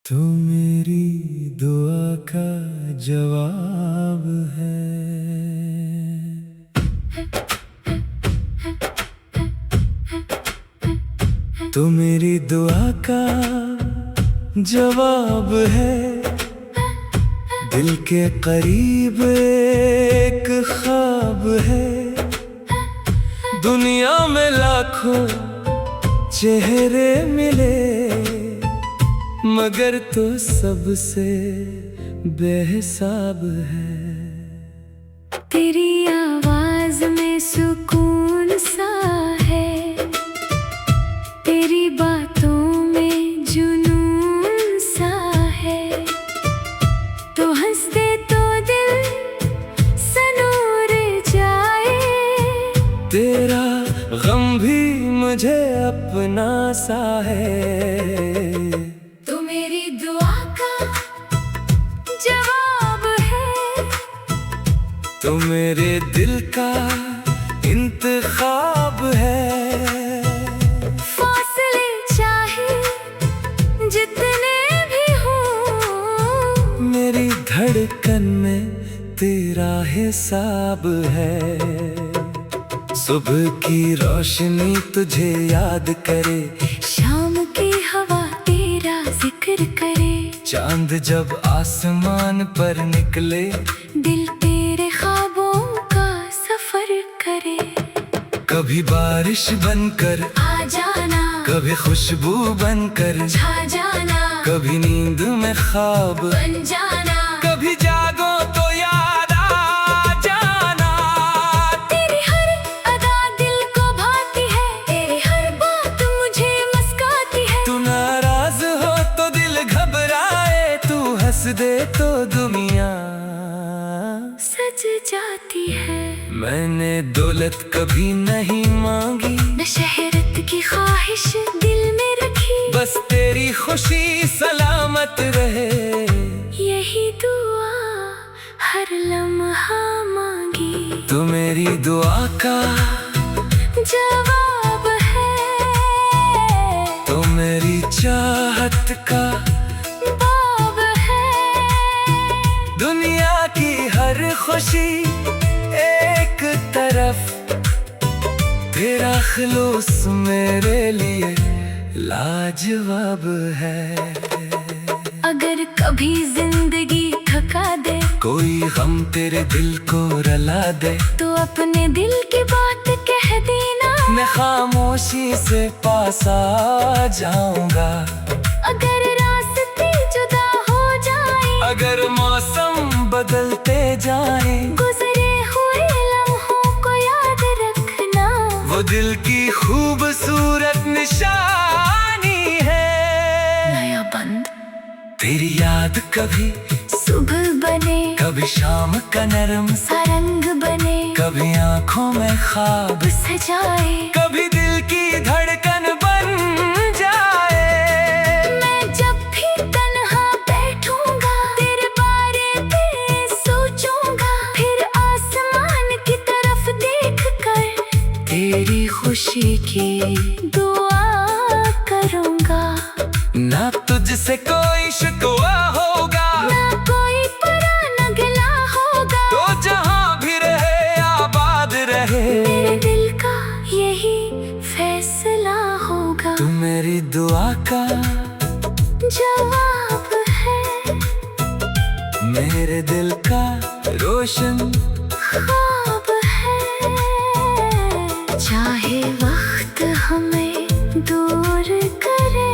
तो मेरी दुआ का जवाब है। तो मेरी दुआ का जवाब है। दिल के करीब एक ख्वाब है। दुनिया में लाखों चेहरे मिले, मगर तो सबसे बेहिसाब है। तेरी आवाज में सुकून सा है, तेरी बातों में जुनून सा है। तो हंस दे तो दिल सनूर जाए, तेरा गम भी मुझे अपना सा है। तो मेरी दुआ का जवाब है। तो मेरे दिल का इंतखाब है। फासले चाहे जितने भी हो, मेरी धड़कन में तेरा हिसाब है। सुबह की रोशनी तुझे याद करे, शाम की हवा तेरा जिक्र करे। चांद जब आसमान पर निकले, दिल तेरे ख्वाबों का सफर करे। कभी बारिश बनकर आ जाना, कभी खुशबू बनकर छा जाना, कभी नींद में ख्वाब बन जाना। कभी जागो तो याद आ जाना। तेरी हर अदा दिल को भाती है, तेरी हर बात मुझे मुस्काती है। तू नाराज हो तो दिल घबराए, तू हंस दे तो दुनिया सज जाती है। मैंने दौलत कभी नहीं मांगी, न शहरत की ख्वाहिश दिल में रखी, बस तेरी खुशी सलामत रहे। यही दुआ हर लम्हा मांगी। तो मेरी दुआ का जवाब है। तो मेरी चाहत का बाब है। दुनिया की हर खुशी एक तरफ, तेरा खलूस मेरे लिए लाजवाब है। अगर कभी जिंदगी थका दे, कोई गम तेरे दिल को रुला दे, तो अपने दिल की बात कह देना। मैं खामोशी से पास आ जाऊंगा। अगर रास्ते जुदा हो जाए, अगर मौसम बदलते जाए, गुजरे हुए लम्हों को याद रखना। वो दिल की खूबसूरत निशानी है। नया बंद तेरी याद कभी सुबह बने, कभी शाम का नरम सा रंग बने, कभी आंखों में ख्वाब सजाए, कभी दिल की धड़कन बन जाए। मैं जब भी तन्हा बैठूंगा, तेरे बारे में सोचूंगा, फिर आसमान की तरफ देखकर तेरी खुशी की दुआ करूंगा। ना तुझसे कोई शिकवा होगा, ना कोई पुराना गिला होगा, तो जहां भी रहे आबाद रहे। मेरे दिल का यही फैसला होगा। तू मेरी दुआ का जवाब है। मेरे दिल का रोशन ख्वाब है। चाहे वक्त हमें दूर करे,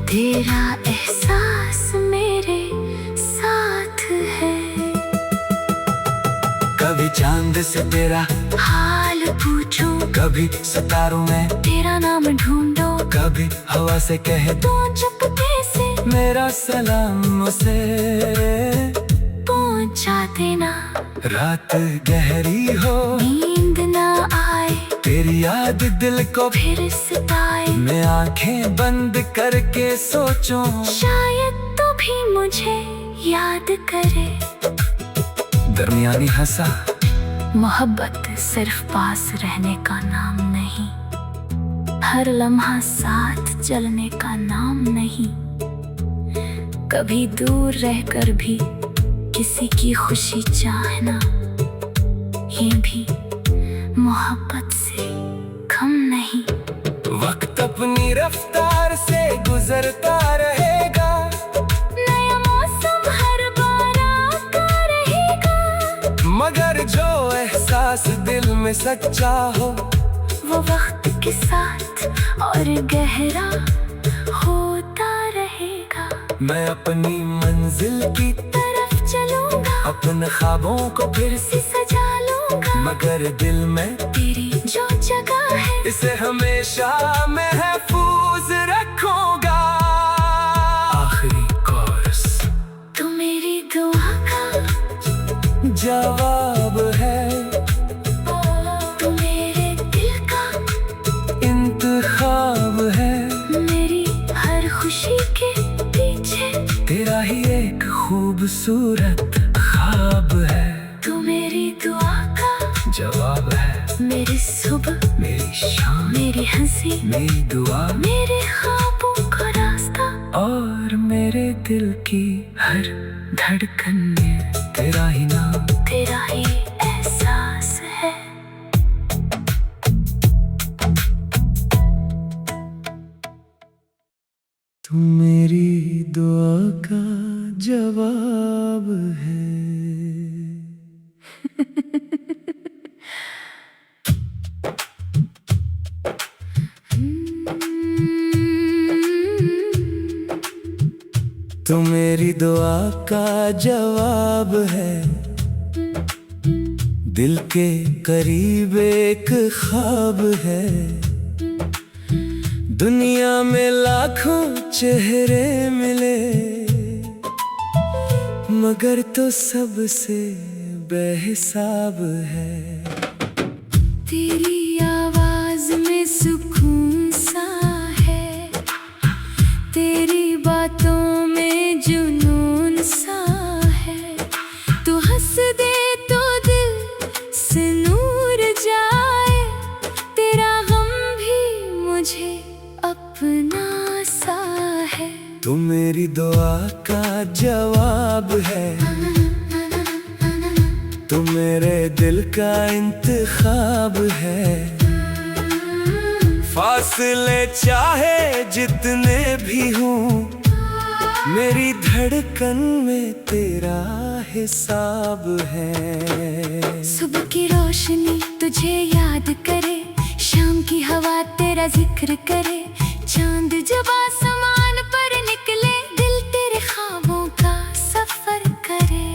तेरा एहसास मेरे साथ है। कभी चांद से तेरा हाल पूछो, कभी सितारों में तेरा नाम ढूंढो, कभी हवा से कहे तो चुपके से मेरा सलाम उसे पहुंचा देना। रात गहरी हो, नींद ना आए, तेरी याद दिल को फिर सताए, मैं आंखें बंद करके सोचूं, शायद तो भी मुझे याद करे। दरमियानी हंसा, मोहब्बत सिर्फ पास रहने का नाम नहीं, हर लम्हा साथ चलने का नाम नहीं। कभी दूर रहकर भी किसी की खुशी चाहना, ये भी मोहब्बत से कम नहीं। वक्त अपनी रफ्तार से गुजरता रहेगा, नया मौसम हर बार आता रहेगा, मगर जो एहसास दिल में सच्चा हो वो वक्त के साथ और गहरा होता रहेगा। मैं अपनी मंजिल की तरफ चलूंगा, अपने ख्वाबों को फिर से सजा लूंगा, मगर दिल में तेरी जो जगह है इसे हमेशा महफूज रखूंगा। आखिरी कोर्स तू मेरी दुआ का जवाब है, तू मेरे दिल का इंतखाब है, मेरी हर खुशी के पीछे तेरा ही एक खूबसूरत ख्वाब है। तू मेरी दुआ का जवाब है, मेरी सुबह, मेरी शाम, मेरी हंसी, मेरी दुआ, मेरे ख्वाबों का रास्ता, और मेरे दिल की हर धड़कन में तेरा ही नाम, तेरा ही एहसास है। तू मेरी दुआ का जवाब है। तू मेरी दुआ का जवाब है, दिल के करीब एक ख्वाब है। दुनिया में लाखों चेहरे मिले, मगर तो सबसे बेहिसाब है। तेरी आवाज में सुकून सा है, तेरी बातों में जुनून सा है। तू हंस दे तो दिल से नूर जाए, तेरा गम भी मुझे अपना सा है। तू मेरी दुआ का जवाब है, तू मेरे दिल का इंतखाब है। फासले चाहे जितने भी हों, मेरी धड़कन में तेरा हिसाब है। सुबह की रोशनी तुझे याद करे, शाम की हवा तेरा जिक्र करे। चांद जब आसमान पर निकले, दिल तेरे ख्वाबों का सफर करे।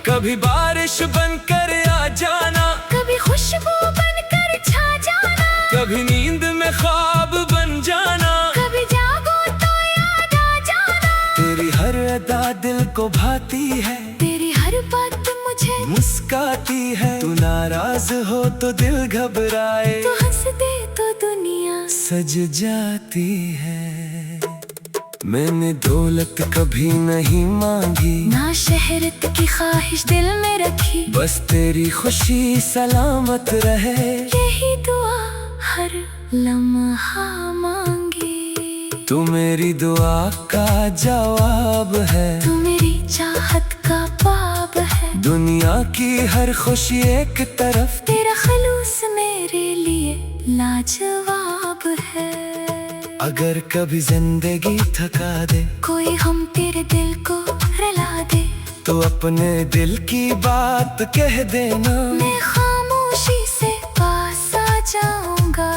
कभी बारिश बनकर आ जाना, कभी खुशबू बनकर छा जाना, कभी नींद में ख्वाब बन जाना, कभी जागो तो याद आ जाना। तेरी हर अदा दिल को भाती है, तेरी हर बात मुझे मुस्काती है। तू नाराज हो तो दिल घबराए, तू हंस दे तो दुनिया सज जाती है। मैंने दौलत कभी नहीं मांगी, ना शहरत की ख्वाहिश दिल में रखी, बस तेरी खुशी सलामत रहे, यही दुआ हर लम्हा मांगी। तू मेरी दुआ का जवाब है, तू मेरी चाहत का बाब है। दुनिया की हर खुशी एक तरफ, तेरा खलूस मेरे लिए लाजवाब है। अगर कभी जिंदगी थका दे, कोई हम तेरे दिल को रुला दे, तो अपने दिल की बात कह देना, मैं खामोशी से पास आ जाऊंगा।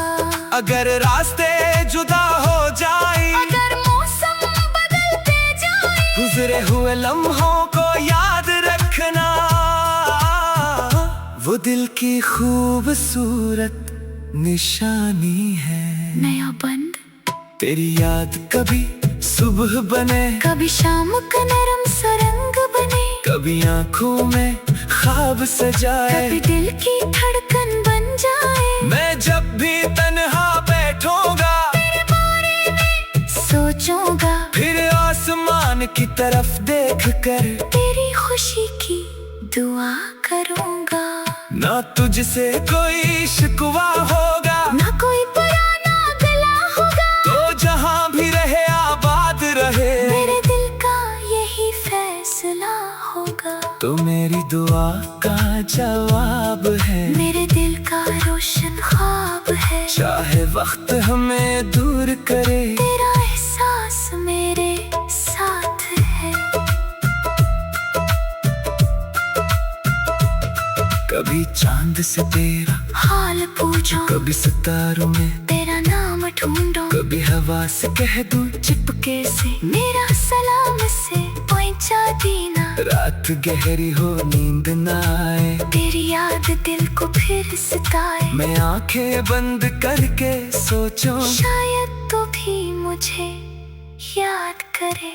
अगर रास्ते जुदा हो जाए, अगर मौसम बदलते जाए, गुजरे हुए लम्हों को याद रखना, वो दिल की खूबसूरत निशानी है। नया बंद तेरी याद कभी सुबह बने, कभी शाम का नरम सरंग बने, कभी आंखों में ख्वाब सजाए, कभी दिल की धड़कन बन जाए। मैं जब भी तन्हा बैठूंगा, तेरे बारे में सोचूंगा, फिर आसमान की तरफ देख कर तेरी खुशी की दुआ करूंगा। ना तुझसे कोई शिकवा होगा, ना कोई पुराना गला होगा, तो जहां भी रहे आबाद रहे, दुआ का जवाब है, मेरे दिल का रोशन ख्वाब है। चाहे वक्त हमें दूर करे, तेरा एहसास मेरे साथ है। कभी चांद से तेरा हाल पूछो, कभी सितारों में तेरा नाम ढूंढो, कभी हवा से कह दूं चिपके से मेरा सलाम से पहुंचा देना। रात गहरी हो नींद न आए, तेरी याद दिल को फिर सताए। मैं आंखें बंद करके सोचूं, शायद तो भी मुझे याद करे।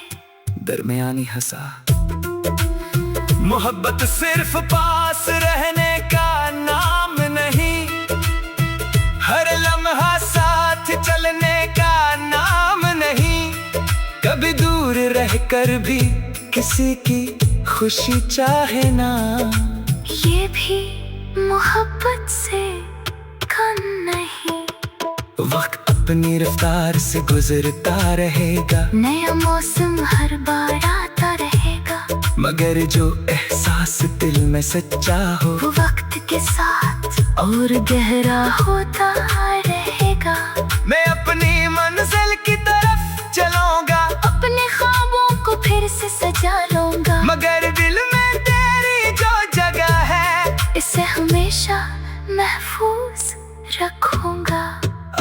दरमियानी हंसा। मोहब्बत सिर्फ पास रहने का नाम नहीं, हर लम्हा साथ चलने का नाम नहीं। कभी दूर रहकर भी किसी की खुशी चाहे ना, ये भी मोहब्बत से कम नहीं। वक्त अपनी रफ्तार से गुजरता रहेगा, नया मौसम हर बार आता रहेगा, मगर जो एहसास दिल में सच्चा हो, वो वक्त के साथ और गहरा होता रहेगा। मैं अपनी मंजिल की तरफ चलूंगा, अपने ख्वाबों को फिर से सजा लूंगा, मगर दिल में तेरी जो जगह है, इसे हमेशा महफूज रखूंगा।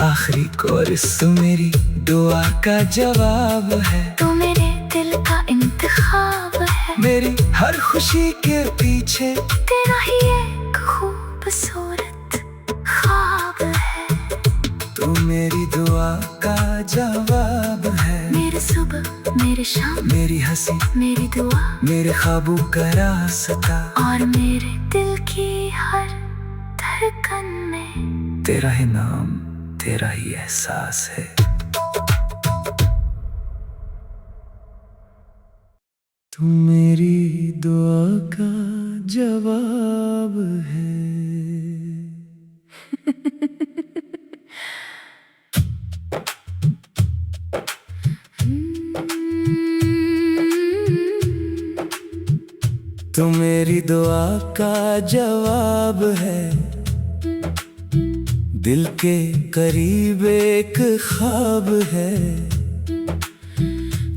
आखिरी कोरस मेरी दुआ का जवाब है, तू मेरे दिल का इंतखाब है। मेरी हर खुशी के पीछे तेरा ही एक खूबसूरत ख्वाब है। तू मेरी दुआ का जवाब है, मेरे सुबह मेरे शाम, मेरी हंसी मेरी दुआ, मेरे ख्वाबों का रास्ता, और मेरे दिल की हर धड़कन में तेरा ही नाम, तेरा ही एहसास है। तू मेरी दुआ का जवाब है। तू मेरी दुआ का जवाब है, दिल के करीब एक ख्वाब है।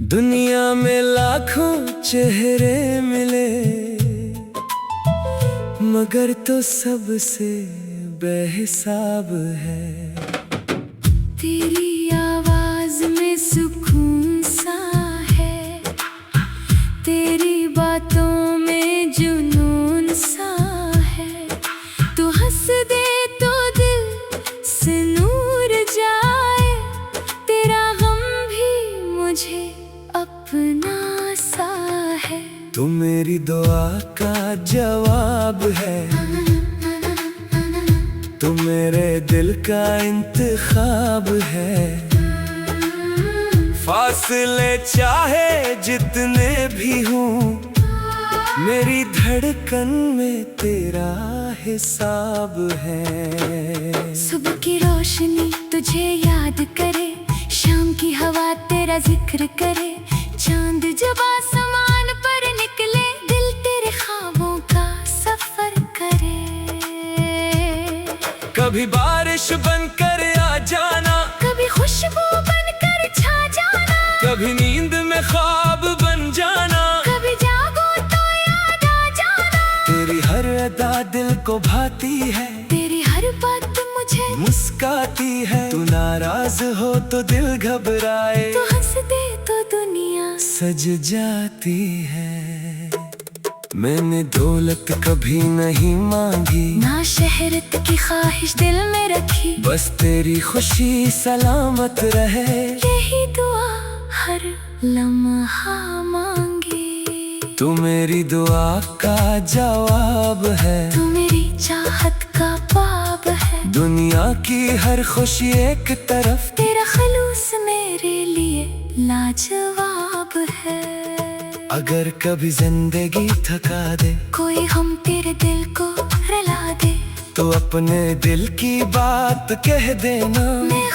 दुनिया में लाखों चेहरे मिले, मगर तो सबसे बेहिसाब है। तेरी आवाज में सुकून सा है, तेरी बातों में जुनून सा है। तू हंस दे तो दिल से नूर जाए, तेरा गम भी मुझे अपना सा है। तू मेरी दुआ का जवाब है, तू मेरे दिल का इंतखाब है। फासले चाहे जितने भी हों, मेरी धड़कन में तेरा हिसाब है। सुबह की रोशनी तुझे याद करे, शाम की हवा तेरा जिक्र करे। चांद जब आसमान पर निकले, दिल तेरे ख्वाबों का सफर करे। कभी बारिश बनकर आ जाना, कभी खुशबू बनकर छा जाना, कभी नींद में ख्वाब बन जाना, कभी जागो तो याद आ जाना। तेरी हर अदा दिल को भाती है, तेरी हर बात मुझे मुस्काती है। तू नाराज हो तो दिल घबराए, तू हंस दे तो दुनिया सज जाती है। मैंने दौलत कभी नहीं मांगी, ना शहरत की ख्वाहिश दिल में रखी, बस तेरी खुशी सलामत रहे, यही दुआ हर लम्हा मांगी। तू मेरी दुआ का जवाब है, तू मेरी चाहत का बाब है। दुनिया की हर खुशी एक तरफ, तेरा खलूस मेरे लिए लाजवाब है। अगर कभी जिंदगी थका दे, कोई हम तेरे दिल को रुला दे, तो अपने दिल की बात कह देना। मैं